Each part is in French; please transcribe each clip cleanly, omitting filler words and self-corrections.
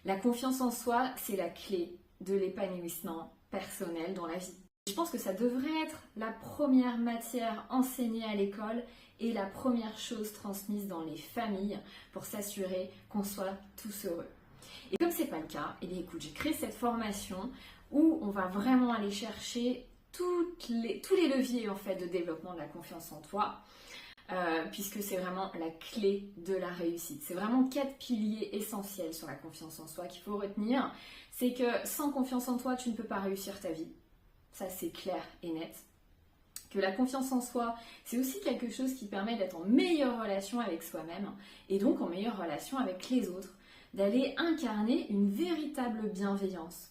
La confiance en soi, c'est la clé de l'épanouissement personnel dans la vie. Je pense que ça devrait être la première matière enseignée à l'école et la première chose transmise dans les familles pour s'assurer qu'on soit tous heureux. Et comme c'est pas le cas, eh bien écoute, j'ai créé cette formation où on va vraiment aller chercher tous les leviers en fait de développement de la confiance en toi. Puisque c'est vraiment la clé de la réussite. C'est vraiment 4 piliers essentiels sur la confiance en soi qu'il faut retenir. C'est que sans confiance en toi, tu ne peux pas réussir ta vie. Ça, c'est clair et net. Que la confiance en soi, c'est aussi quelque chose qui permet d'être en meilleure relation avec soi-même et donc en meilleure relation avec les autres, d'aller incarner une véritable bienveillance.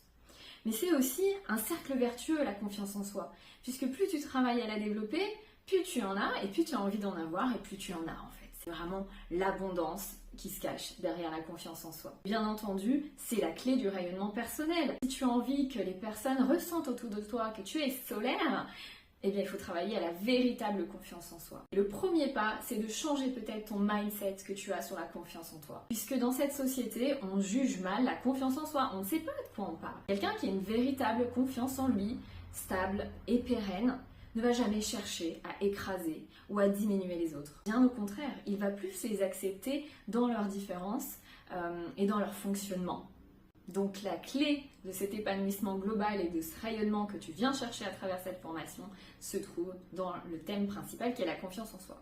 Mais c'est aussi un cercle vertueux, la confiance en soi, puisque plus tu travailles à la développer, plus tu en as et plus tu as envie d'en avoir et plus tu en as en fait. C'est vraiment l'abondance qui se cache derrière la confiance en soi. Bien entendu, c'est la clé du rayonnement personnel. Si tu as envie que les personnes ressentent autour de toi que tu es solaire, eh bien il faut travailler à la véritable confiance en soi. Et le premier pas, c'est de changer peut-être ton mindset que tu as sur la confiance en toi. Puisque dans cette société, on juge mal la confiance en soi, on ne sait pas de quoi on parle. Quelqu'un qui a une véritable confiance en lui, stable et pérenne, ne va jamais chercher à écraser ou à diminuer les autres. Bien au contraire, il va plus les accepter dans leurs différences et dans leur fonctionnement. Donc la clé de cet épanouissement global et de ce rayonnement que tu viens chercher à travers cette formation se trouve dans le thème principal qui est la confiance en soi.